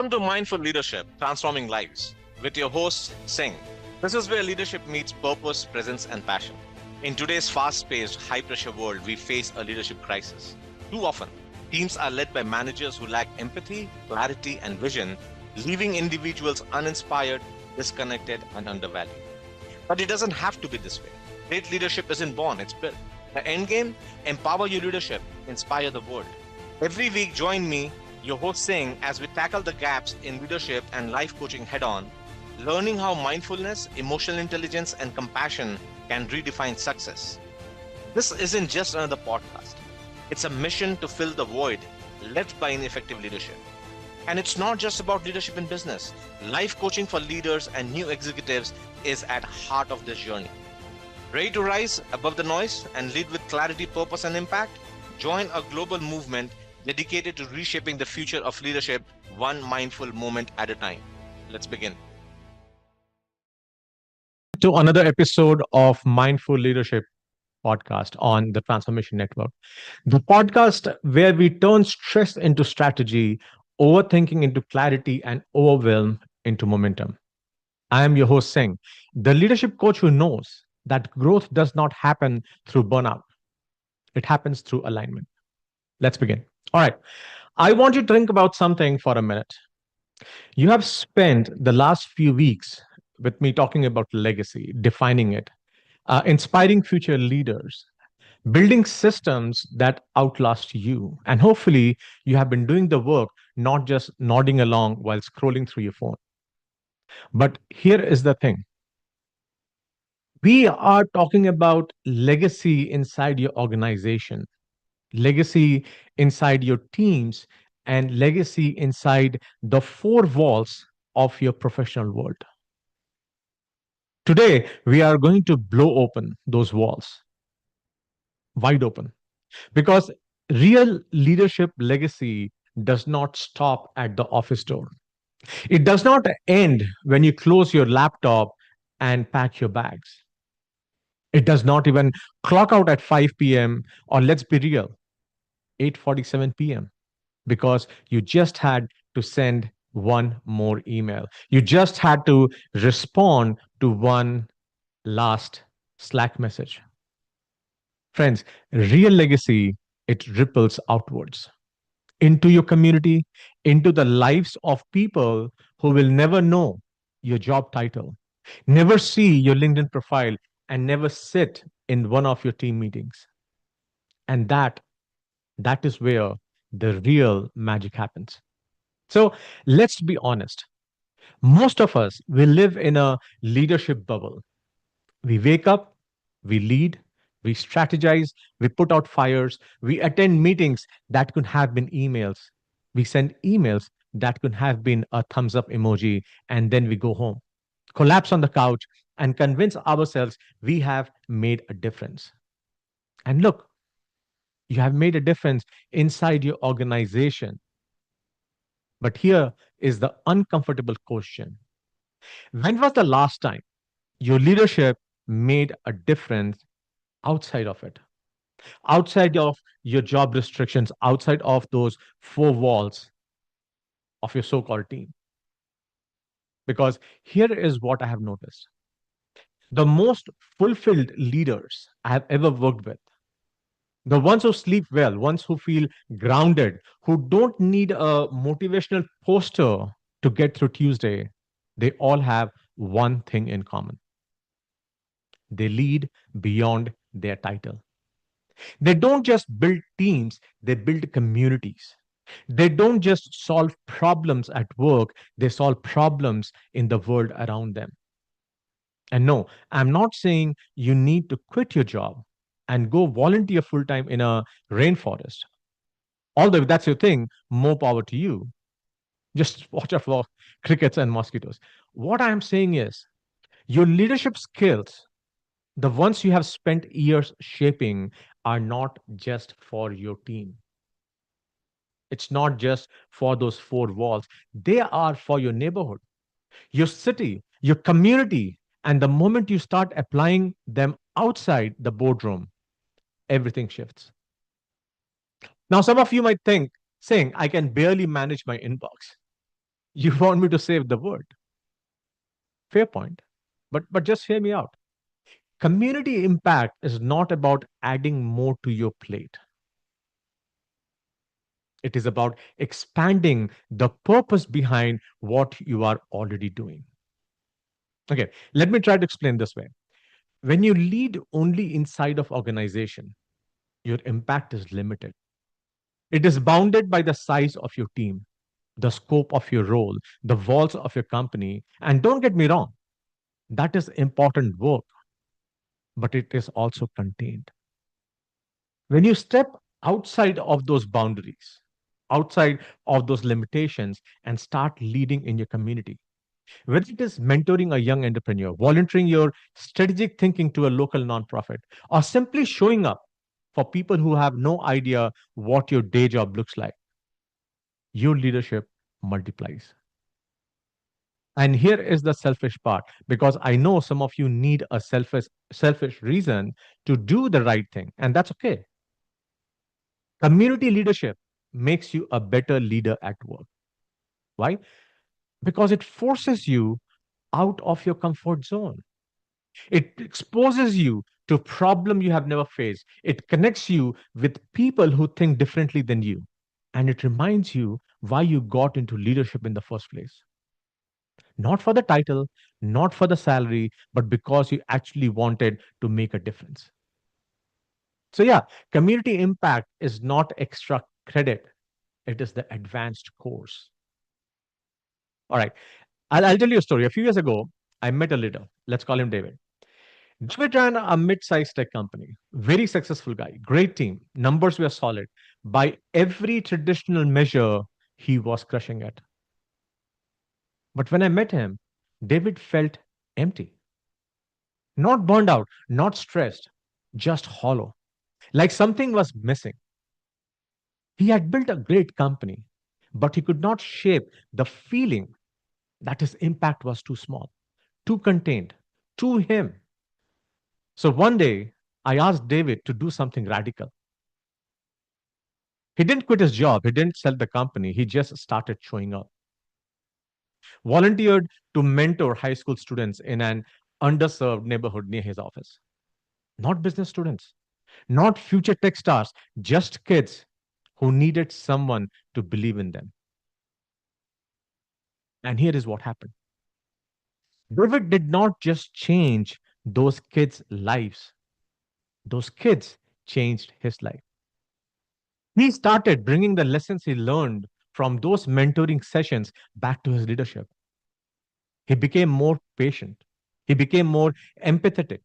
Welcome to Mindful Leadership Transforming Lives with your host, Singh. This is where leadership meets purpose, presence, and passion. In today's fast paced, high pressure world, we face a leadership crisis. Too often, teams are led by managers who lack empathy, clarity, and vision, leaving individuals uninspired, disconnected, and undervalued. But it doesn't have to be this way. Great leadership isn't born, it's built. The end game: empower your leadership, inspire the world. Every week, join me, your host Singh, as we tackle the gaps in leadership and life coaching head on, learning how mindfulness, emotional intelligence, and compassion can redefine success. This isn't just another podcast, it's a mission to fill the void left by ineffective leadership. And it's not just about leadership in business. Life coaching for leaders and new executives is at heart of this journey. Ready to rise above the noise and lead with clarity, purpose, and impact? Join a global movement dedicated to reshaping the future of leadership one mindful moment at a time. Let's begin. To another episode of Mindful Leadership podcast on the Transformation Network, the podcast where we turn stress into strategy, overthinking into clarity, and overwhelm into momentum. I am your host, Singh, the leadership coach who knows that growth does not happen through burnout, it happens through alignment. Let's begin. All right. I want you to think about something for a minute. You have spent the last few weeks with me talking about legacy, defining it, inspiring future leaders, building systems that outlast you. And hopefully, you have been doing the work, not just nodding along while scrolling through your phone. But here is the thing: we are talking about legacy inside your organization, legacy inside your teams, and legacy inside the four walls of your professional world. Today, we are going to blow open those walls wide open because real leadership legacy does not stop at the office door. It does not end when you close your laptop and pack your bags. It does not even clock out at 5 p.m. or, let's be real, 8:47 p.m. because you just had to send one more email. You just had to respond to one last Slack message. Friends, real legacy, it ripples outwards into your community, into the lives of people who will never know your job title, never see your LinkedIn profile, and never sit in one of your team meetings. And that is where the real magic happens. So let's be honest. Most of us, we live in a leadership bubble. We wake up, we lead, we strategize, we put out fires, we attend meetings that could have been emails. We send emails that could have been a thumbs up emoji, and then we go home, collapse on the couch, and convince ourselves we have made a difference. And look, you have made a difference inside your organization. But here is the uncomfortable question: when was the last time your leadership made a difference outside of it, outside of your job restrictions, outside of those four walls of your so called team? Because here is what I have noticed: the most fulfilled leaders I have ever worked with, the ones who sleep well, ones who feel grounded, who don't need a motivational poster to get through Tuesday, they all have one thing in common: they lead beyond their title. They don't just build teams, they build communities. They don't just solve problems at work, they solve problems in the world around them. And no, I'm not saying you need to quit your job and go volunteer full time in a rainforest. Although if that's your thing, more power to you. Just watch out for crickets and mosquitoes. What I'm saying is your leadership skills, the ones you have spent years shaping, are not just for your team. It's not just for those four walls. They are for your neighborhood, your city, your community. And the moment you start applying them outside the boardroom, everything shifts. Now, some of you might think, saying, I can barely manage my inbox. You want me to save the world. Fair point. But just hear me out. Community impact is not about adding more to your plate. It is about expanding the purpose behind what you are already doing. Okay, let me try to explain this way. When you lead only inside of organization, your impact is limited. It is bounded by the size of your team, the scope of your role, the walls of your company. And don't get me wrong, that is important work, but it is also contained. When you step outside of those boundaries, outside of those limitations, and start leading in your community, whether it is mentoring a young entrepreneur, volunteering your strategic thinking to a local nonprofit, or simply showing up for people who have no idea what your day job looks like, your leadership multiplies. And here is the selfish part, because I know some of you need a selfish reason to do the right thing, and that's okay. Community leadership makes you a better leader at work. Why? Because it forces you out of your comfort zone. It exposes you to problem you have never faced. It connects you with people who think differently than you. And it reminds you why you got into leadership in the first place. Not for the title, not for the salary, but because you actually wanted to make a difference. So, yeah, community impact is not extra credit, it is the advanced course. All right, I'll tell you a story. A few years ago, I met a leader. Let's call him David. David ran a mid-sized tech company, very successful guy, great team. Numbers were solid. By every traditional measure, he was crushing it. But when I met him, David felt empty, not burned out, not stressed, just hollow, like something was missing. He had built a great company, but he could not shape the feeling that his impact was too small, too contained, too him. So one day, I asked David to do something radical. He didn't quit his job, he didn't sell the company, he just started showing up. Volunteered to mentor high school students in an underserved neighborhood near his office. Not business students, not future tech stars, just kids who needed someone to believe in them. And here is what happened. David did not just change those kids' lives, those kids changed his life. He started bringing the lessons he learned from those mentoring sessions back to his leadership. He became more patient. He became more empathetic.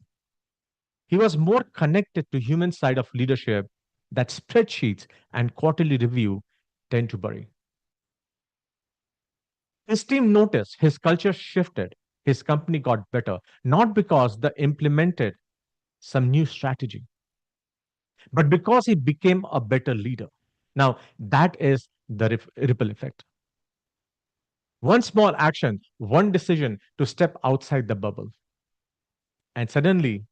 He was more connected to human side of leadership that spreadsheets and quarterly review tend to bury. His team noticed his culture shifted. His company got better, not because they implemented some new strategy, but because he became a better leader. Now, that is the ripple effect. One small action, one decision to step outside the bubble, and suddenly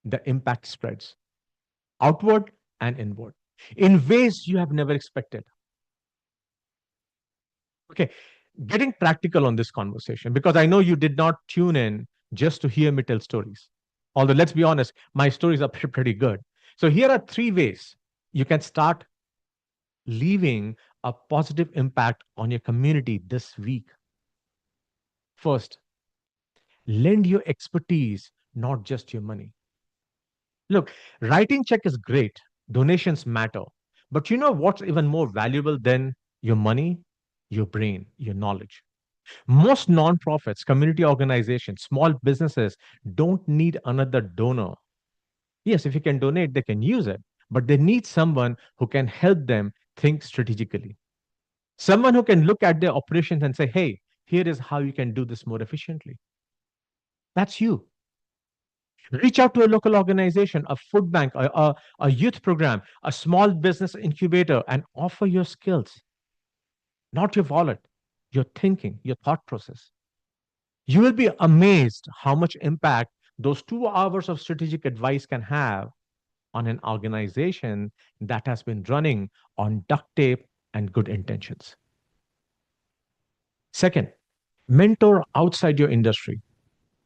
the impact spreads outward and inward in ways you have never expected. Okay, getting practical on this conversation, because I know you did not tune in just to hear me tell stories. Although, let's be honest, my stories are pretty good. So, here are three ways you can start leaving a positive impact on your community this week. First, lend your expertise, not just your money. Look, writing check is great, donations matter. But you know what's even more valuable than your money? Your brain, your knowledge. Most nonprofits, community organizations, small businesses don't need another donor. Yes, if you can donate, they can use it, but they need someone who can help them think strategically. Someone who can look at their operations and say, hey, here is how you can do this more efficiently. That's you. Reach out to a local organization, a food bank, a youth program, a small business incubator, and offer your skills, not your wallet, your thinking, your thought process. You will be amazed how much impact those 2 hours of strategic advice can have on an organization that has been running on duct tape and good intentions. Second, mentor outside your industry.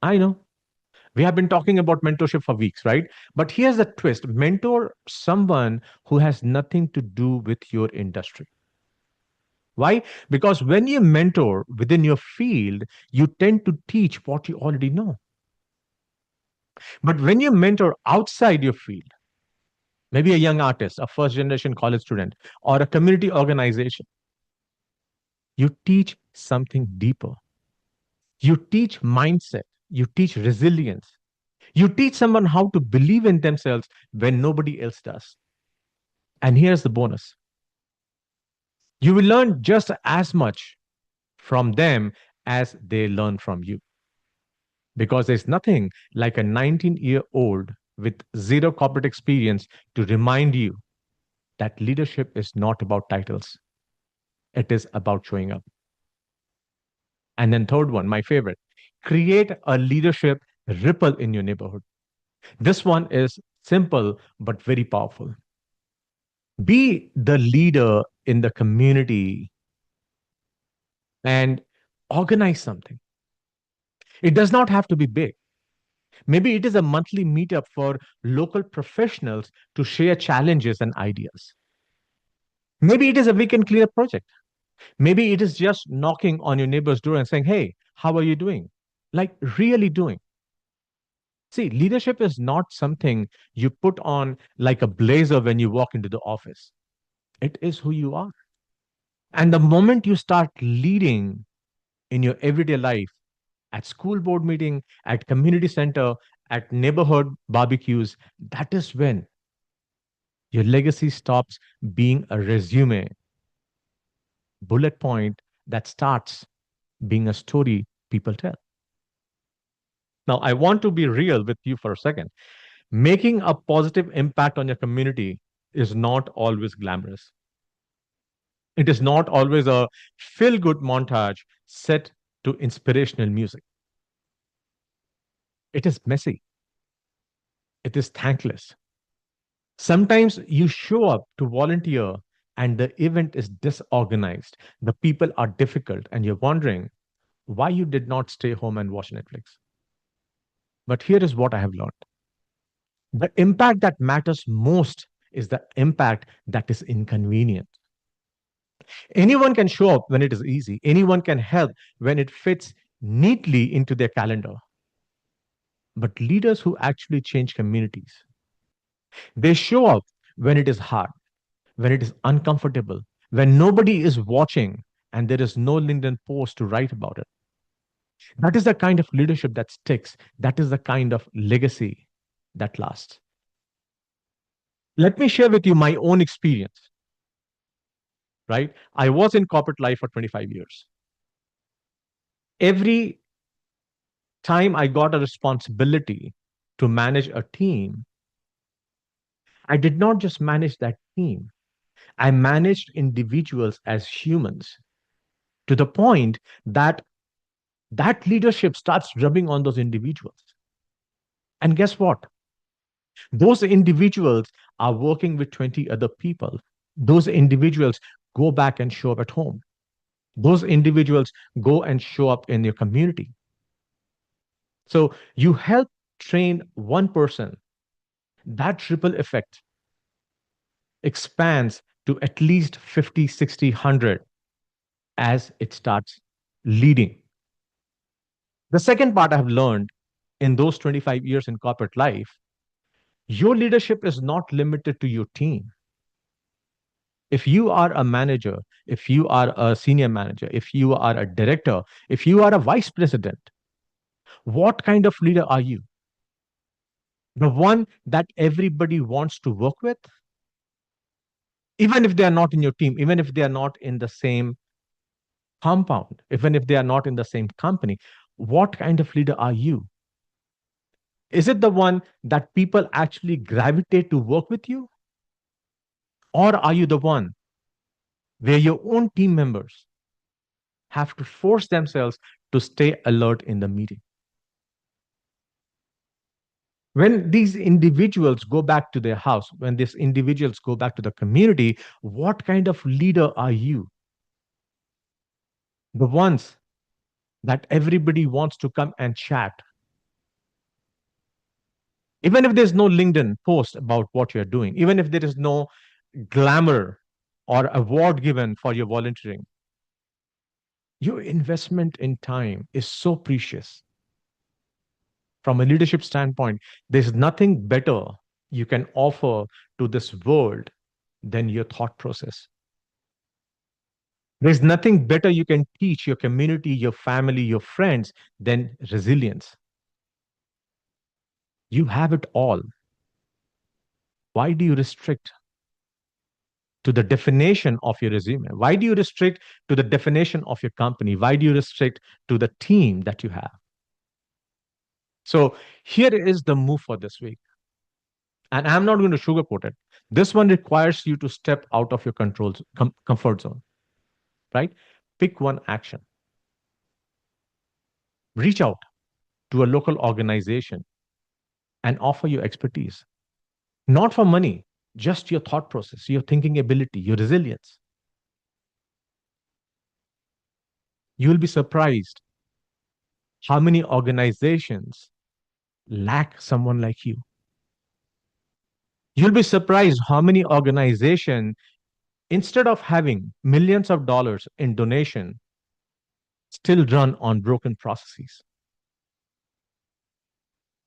I know we have been talking about mentorship for weeks, right? But here's the twist: mentor someone who has nothing to do with your industry. Why? Because when you mentor within your field, you tend to teach what you already know. But when you mentor outside your field, maybe a young artist, a first generation college student, or a community organization, you teach something deeper. You teach mindset, you teach resilience, you teach someone how to believe in themselves when nobody else does. And here's the bonus: you will learn just as much from them as they learn from you. Because there's nothing like a 19-year-old with zero corporate experience to remind you that leadership is not about titles, it is about showing up. And then, third one, my favorite: create a leadership ripple in your neighborhood. This one is simple but very powerful. Be the leader in the community and organize something. It does not have to be big. Maybe it is a monthly meetup for local professionals to share challenges and ideas. Maybe it is a weekend cleanup project. Maybe it is just knocking on your neighbor's door and saying, "Hey, how are you doing?" Like, really doing. See, leadership is not something you put on like a blazer when you walk into the office. It is who you are. And the moment you start leading in your everyday life, at school board meeting, at community center, at neighborhood barbecues, that is when your legacy stops being a resume bullet point that starts being a story people tell. Now, I want to be real with you for a second. Making a positive impact on your community is not always glamorous. It is not always a feel good montage set to inspirational music. It is messy. It is thankless. Sometimes you show up to volunteer and the event is disorganized. The people are difficult, and you're wondering why you did not stay home and watch Netflix. But here is what I have learned: the impact that matters most is the impact that is inconvenient. Anyone can show up when it is easy, anyone can help when it fits neatly into their calendar. But leaders who actually change communities, they show up when it is hard, when it is uncomfortable, when nobody is watching and there is no LinkedIn post to write about it. That is the kind of leadership that sticks. That is the kind of legacy that lasts. Let me share with you my own experience, right? I was in corporate life for 25 years. Every time I got a responsibility to manage a team, I did not just manage that team, I managed individuals as humans, to the point that that leadership starts rubbing on those individuals. And guess what? Those individuals are working with 20 other people. Those individuals go back and show up at home. Those individuals go and show up in your community. So you help train one person, that ripple effect expands to at least 50, 60, 100 as it starts leading. The second part I've learned in those 25 years in corporate life: your leadership is not limited to your team. If you are a manager, if you are a senior manager, if you are a director, if you are a vice president, what kind of leader are you? The one that everybody wants to work with, even if they are not in your team, even if they are not in the same compound, even if they are not in the same company. What kind of leader are you? Is it the one that people actually gravitate to work with you? Or are you the one where your own team members have to force themselves to stay alert in the meeting? When these individuals go back to their house, when these individuals go back to the community, what kind of leader are you? the ones that everybody wants to come and chat. Even if there's no LinkedIn post about what you're doing, even if there is no glamour or award given for your volunteering, your investment in time is so precious. From a leadership standpoint, there's nothing better you can offer to this world than your thought process. There's nothing better you can teach your community, your family, your friends than resilience. You have it all. Why do you restrict to the definition of your resume? Why do you restrict to the definition of your company? Why do you restrict to the team that you have? So here is the move for this week. And I'm not going to sugarcoat it. This one requires you to step out of your comfort zone, right? Pick one action. Reach out to a local organization and offer your expertise, not for money, just your thought process, your thinking ability, your resilience. You will be surprised how many organizations lack someone like you. You'll be surprised how many organizations, instead of having millions of dollars in donation, still run on broken processes.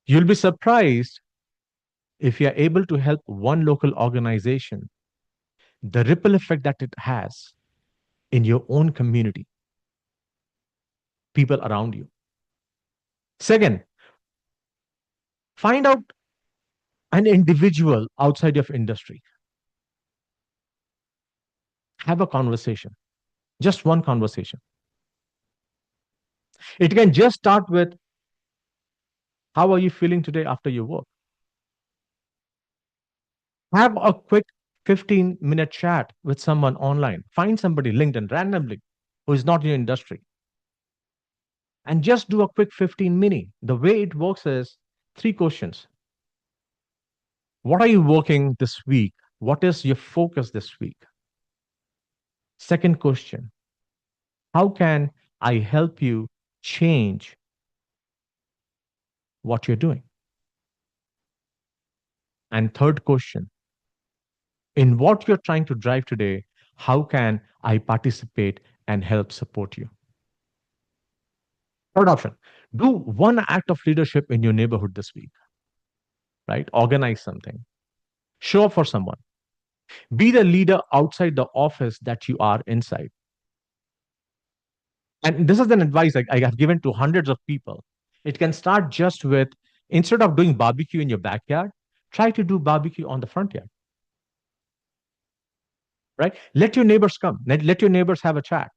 You'll be surprised if you're able to help one local organization, the ripple effect that it has in your own community, people around you. Second, find out an individual outside of industry. Have a conversation, just one conversation. It can just start with, how are you feeling today after your work? Have a quick 15-minute chat with someone online. Find somebody, LinkedIn, randomly, who is not in your industry. And just do a quick 15 mini. The way it works is 3 questions. What are you working this week? What is your focus this week? Second question, how can I help you change what you're doing? And third question, in what you're trying to drive today, how can I participate and help support you? Third option, do one act of leadership in your neighborhood this week, right? Organize something, show up for someone, be the leader outside the office that you are inside. And this is an advice I have given to hundreds of people. It can start just with, instead of doing barbecue in your backyard, try to do barbecue on the front yard. Right? Let your neighbors come. Let your neighbors have a chat.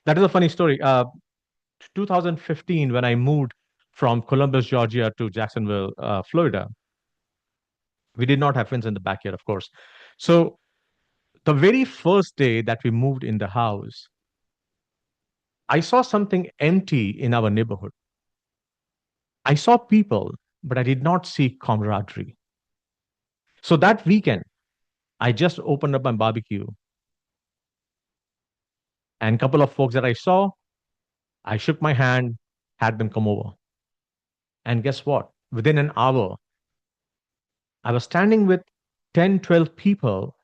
That is a funny story. 2015, when I moved from Columbus, Georgia to Jacksonville, Florida, we did not have fence in the backyard, of course. So the very first day that we moved in the house, I saw something empty in our neighborhood. I saw people, but I did not see camaraderie. So that weekend, I just opened up my barbecue. And a couple of folks that I saw, I shook my hand, had them come over. And guess what? Within an hour, I was standing with 10, 12 people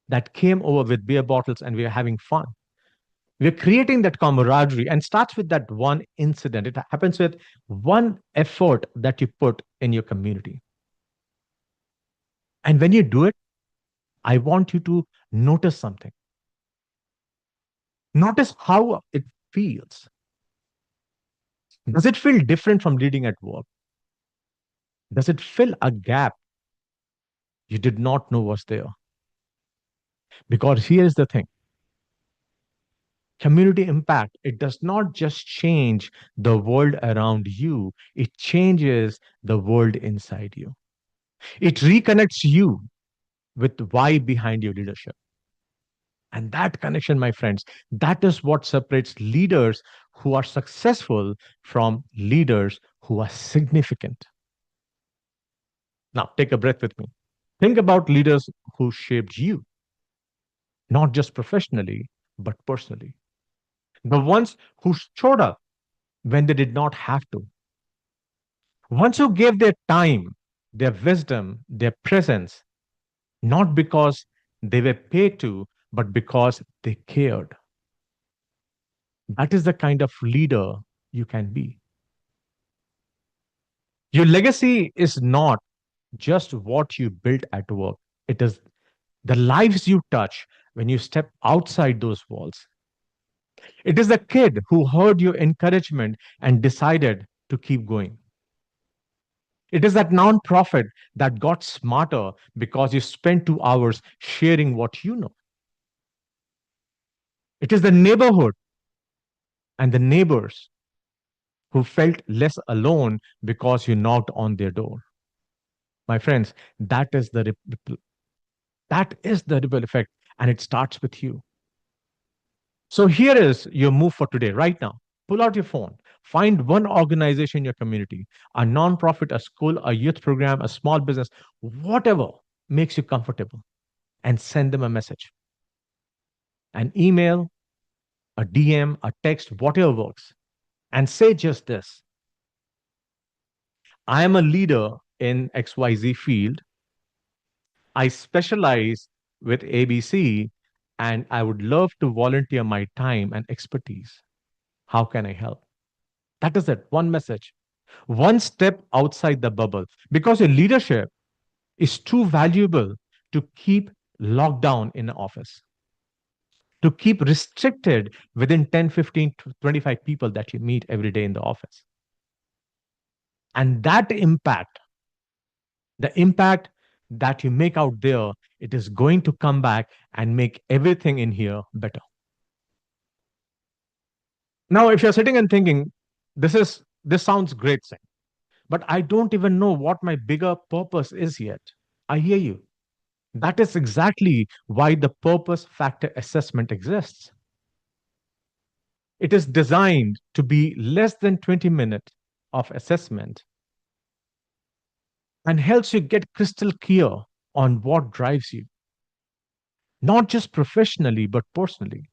that came over with beer bottles and we were having fun. We're creating that camaraderie and starts with that one incident. It happens with one effort that you put in your community. And when you do it, I want you to notice something. Notice how it feels. Does it feel different from leading at work? Does it fill a gap you did not know was there? Because here's the thing. Community impact, it does not just change the world around you, it changes the world inside you. It reconnects you with why behind your leadership. And that connection, my friends, that is what separates leaders who are successful from leaders who are significant. Now, take a breath with me. Think about leaders who shaped you, not just professionally, but personally. the ones who showed up when they did not have to, ones who gave their time, their wisdom, their presence, not because they were paid to, but because they cared. That is the kind of leader you can be. Your legacy is not just what you built at work, it is the lives you touch when you step outside those walls. It is the kid who heard your encouragement and decided to keep going. It is that nonprofit that got smarter because you spent 2 hours sharing what you know. It is the neighborhood and the neighbors who felt less alone because you knocked on their door. My friends, that is the ripple effect, and it starts with you. So here is your move for today, right now. Pull out your phone, find one organization in your community, a nonprofit, a school, a youth program, a small business, whatever makes you comfortable, and send them a message, an email, a DM, a text, whatever works, and say just this: I am a leader in XYZ field. I specialize with ABC, and I would love to volunteer my time and expertise. How can I help? That is it. One message, one step outside the bubble, because your leadership is too valuable to keep locked down in an office, to keep restricted within 10, 15, 25 people that you meet every day in the office. And that impact, the impact that you make out there, it is going to come back and make everything in here better. Now, if you're sitting and thinking, this sounds great, Singh, but I don't even know what my bigger purpose is yet. I hear you. That is exactly why the purpose factor assessment exists. It is designed to be less than 20 minutes of assessment and helps you get crystal clear on what drives you, not just professionally, but personally.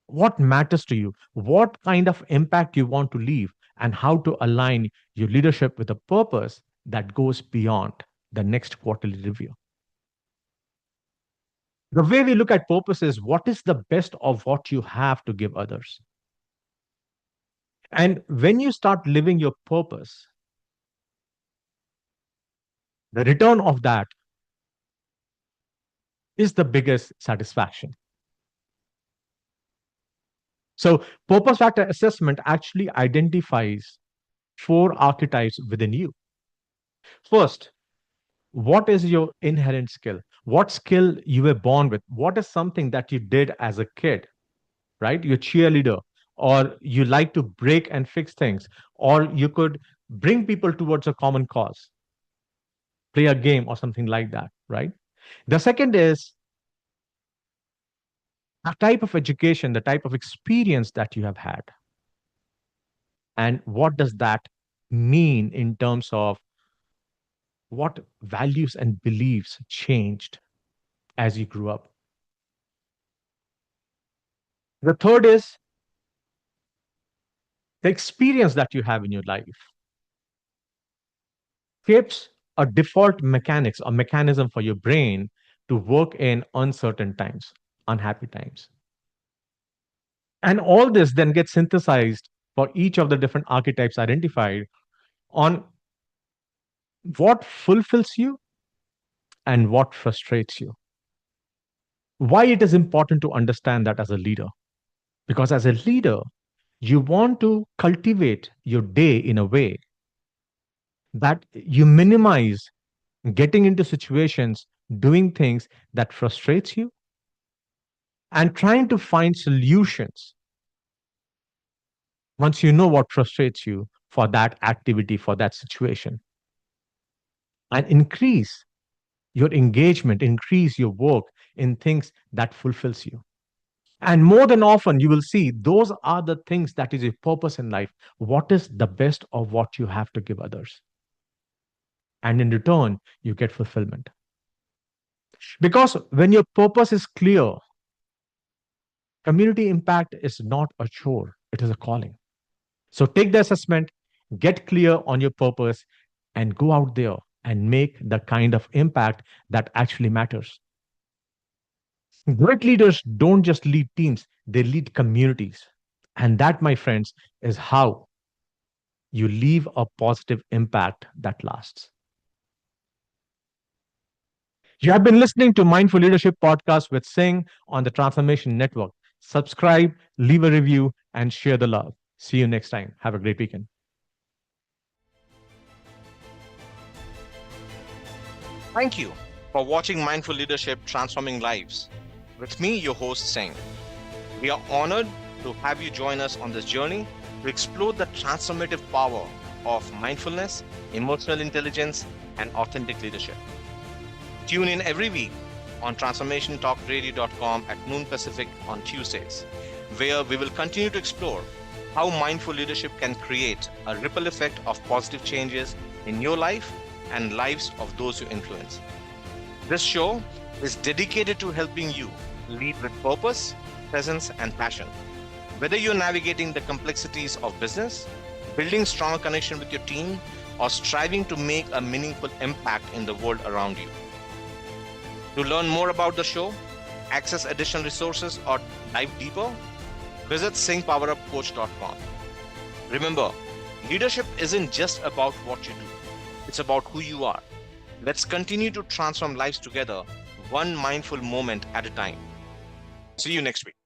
What matters to you? What kind of impact you want to leave, and how to align your leadership with a purpose that goes beyond the next quarterly review. The way we look at purpose is what is the best of what you have to give others. And when you start living your purpose, the return of that is the biggest satisfaction. So, purpose factor assessment actually identifies 4 archetypes within you. First, what is your inherent skill? What skill you were born with? What is something that you did as a kid, right? You're a cheerleader, or you like to break and fix things, or you could bring people towards a common cause, play a game or something like that, right? The second is the type of education, the type of experience that you have had. And what does that mean in terms of what values and beliefs changed as you grew up? The third is the experience that you have in your life shapes a default mechanics or mechanism for your brain to work in uncertain times, unhappy times. And all this then gets synthesized for each of the different archetypes identified on what fulfills you and what frustrates you. Why it is important to understand that as a leader? Because as a leader, you want to cultivate your day in a way that you minimize getting into situations, doing things that frustrates you, and trying to find solutions once you know what frustrates you for that activity, for that situation, and increase your engagement, increase your work in things that fulfills you. And more than often, you will see those are the things that is your purpose in life. What is the best of what you have to give others? And in return, you get fulfillment. Because when your purpose is clear, Community impact is not a chore, it is a calling. So take the assessment, get clear on your purpose, and go out there and make the kind of impact that actually matters. Great leaders don't just lead teams, they lead communities. And that, my friends, is how you leave a positive impact that lasts. You have been listening to Mindful Leadership Podcast with Singh on the Transformation Network. Subscribe, leave a review, and share the love. See you next time. Have a great weekend. Thank you for watching Mindful Leadership Transforming Lives. With me, your host, Singh. We are honored to have you join us on this journey to explore the transformative power of mindfulness, emotional intelligence, and authentic leadership. Tune in every week on transformationtalkradio.com at noon Pacific on Tuesdays, where we will continue to explore how mindful leadership can create a ripple effect of positive changes in your life and lives of those you influence. This show is dedicated to helping you lead with purpose, presence, and passion. Whether you're navigating the complexities of business, building stronger connection with your team, or striving to make a meaningful impact in the world around you. To learn more about the show, access additional resources, or dive deeper, visit singhpowerupcoach.com. Remember, leadership isn't just about what you do, it's about who you are. Let's continue to transform lives together, one mindful moment at a time. See you next week.